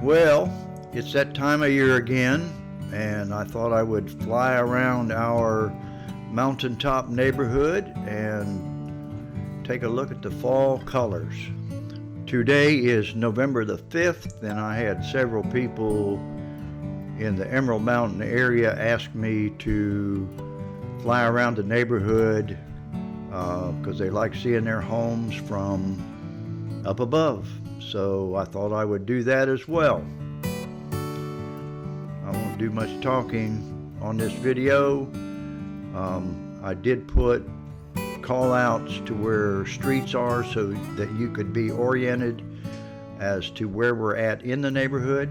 Well, it's that time of year again, and I thought I would fly around our mountaintop neighborhood and take a look at the fall colors. Today is November the 5th, and I had several people in the Emerald Mountain area ask me to fly around the neighborhood because they like seeing their homes from up above. So I thought I would do that as well. I won't do much talking on this video. I did put call outs to where streets are so that you could be oriented as to where we're at in the neighborhood.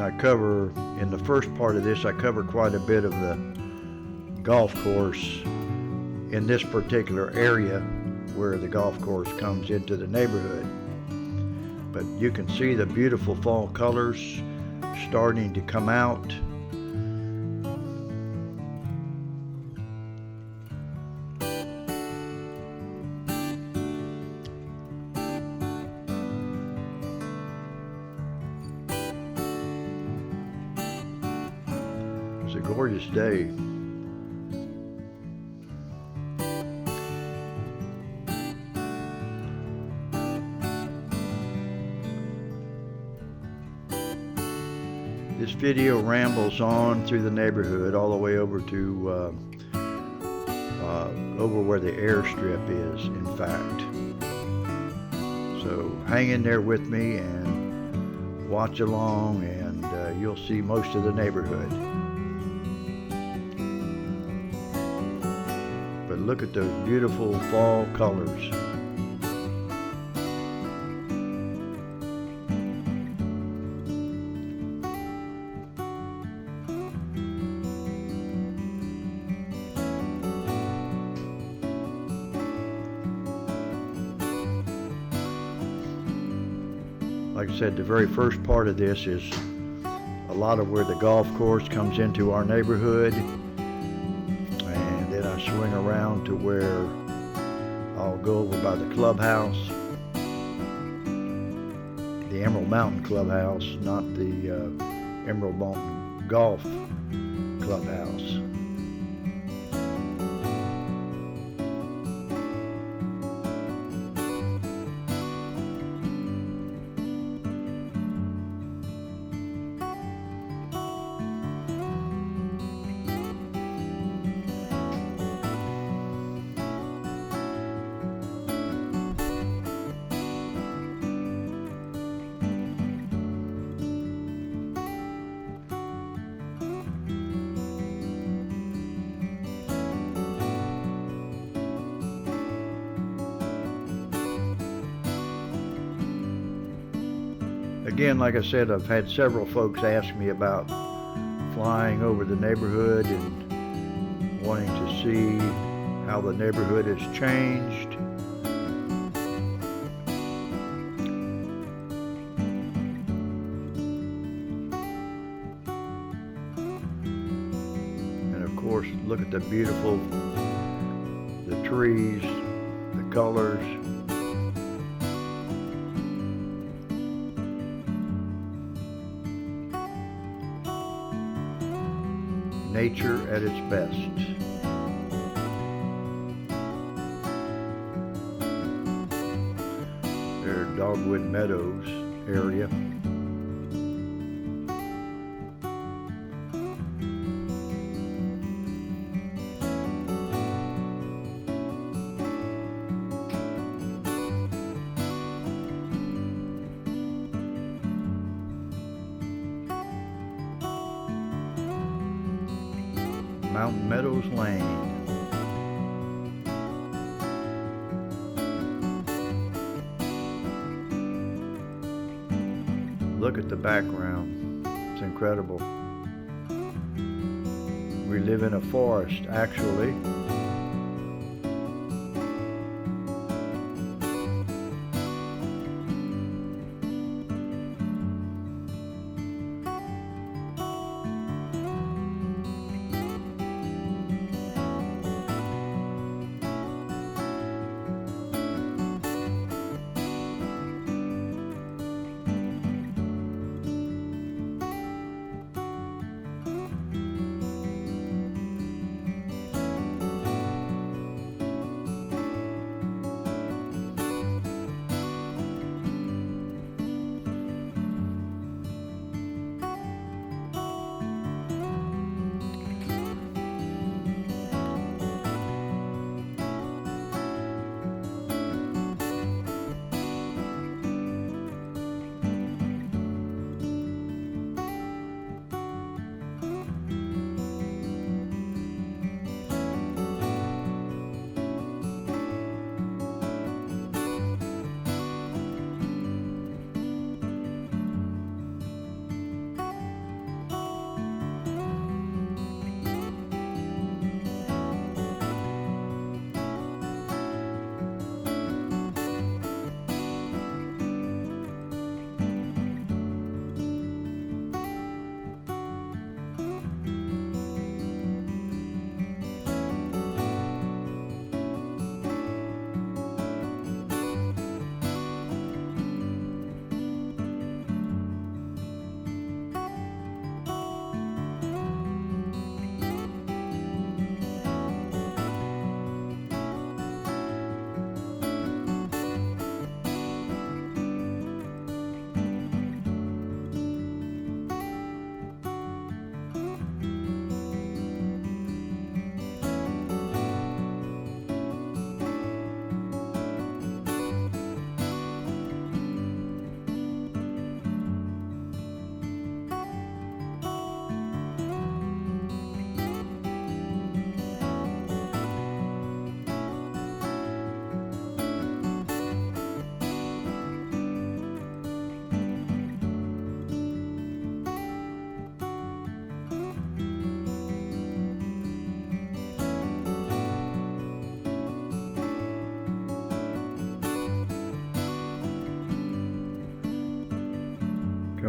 I cover, in the first part of this, I cover quite a bit of the golf course in this particular area where the golf course comes into the neighborhood. But you can see the beautiful fall colors starting to come out. It's a gorgeous day. This video rambles on through the neighborhood all the way over to over where the airstrip is, in fact. So hang in there with me and watch along, and you'll see most of the neighborhood. But look at those beautiful fall colors. Like I said, the very first part of this is a lot of where the golf course comes into our neighborhood. Then I swing around to where I'll go over by the clubhouse, the Emerald Mountain Clubhouse, not the Emerald Mountain Golf Clubhouse. Again, like I said, I've had several folks ask me about flying over the neighborhood and wanting to see how the neighborhood has changed. And of course, look at the beautiful, the trees, the colors. Nature at its best. There's Dogwood Meadows area. Mountain Meadows Lane. Look at the background. It's incredible. We live in a forest, actually.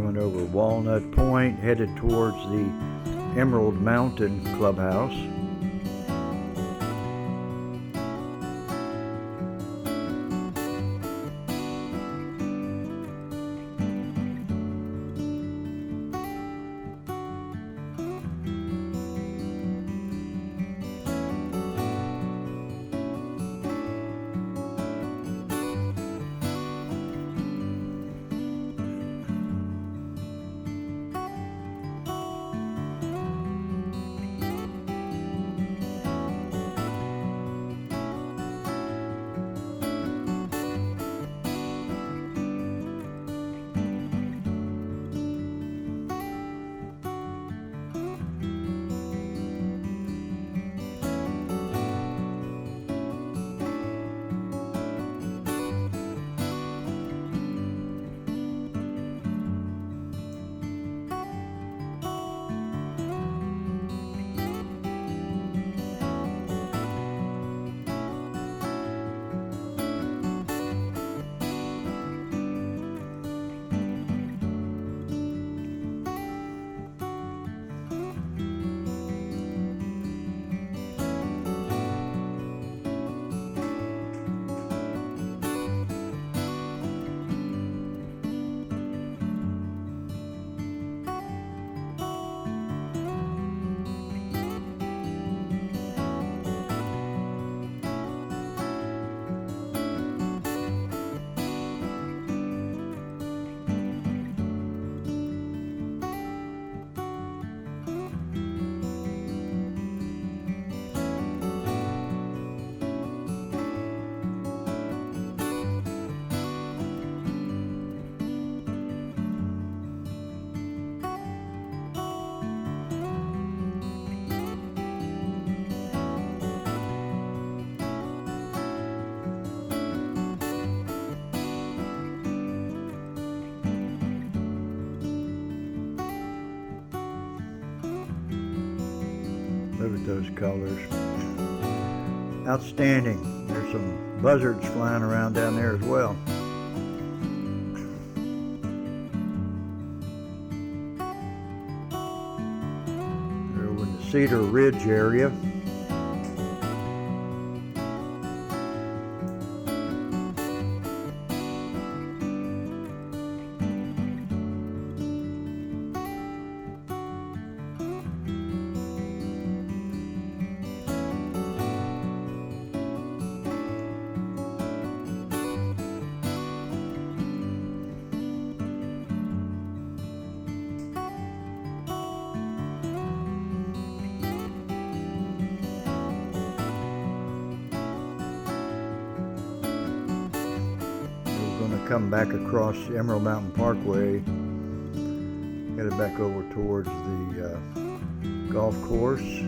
coming over Walnut Point, headed towards the Emerald Mountain Clubhouse. Look at those colors. Outstanding. There's some buzzards flying around down there as well. They're over in the Cedar Ridge area. Come back across the Emerald Mountain Parkway, headed back over towards the golf course.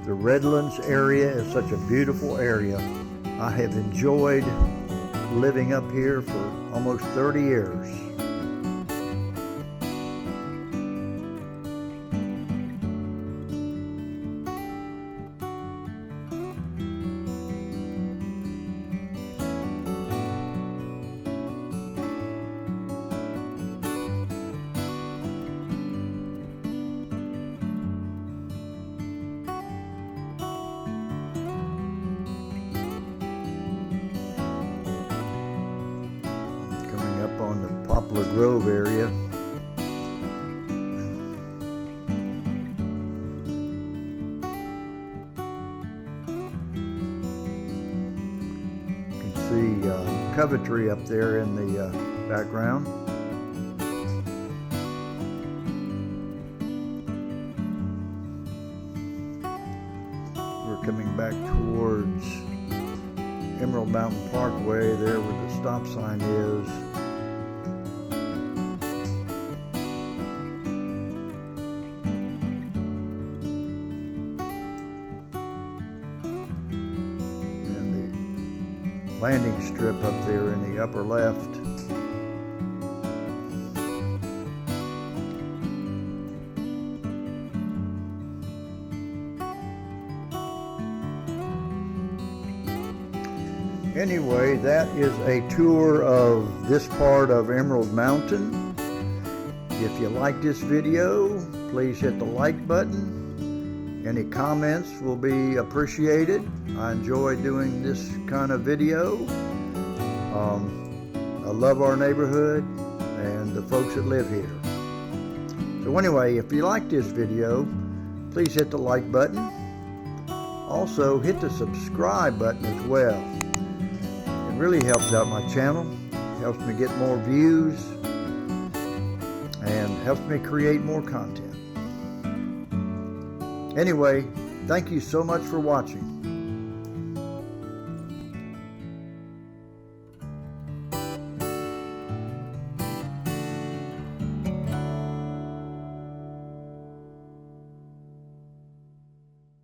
The Redlands area is such a beautiful area. I have enjoyed living up here for almost 30 years. On the Poplar Grove area. You can see Coventry up there in the background. coming back towards Emerald Mountain Parkway, there where the stop sign is. And the landing strip up there in the upper left. Anyway, that is a tour of this part of Emerald Mountain. If you like this video, please hit the like button. Any comments will be appreciated. I enjoy doing this kind of video. I love our neighborhood and the folks that live here. So anyway, if you like this video, please hit the like button. Also, hit the subscribe button as well. It really helps out my channel, helps me get more views, and helps me create more content. Anyway, thank you so much for watching.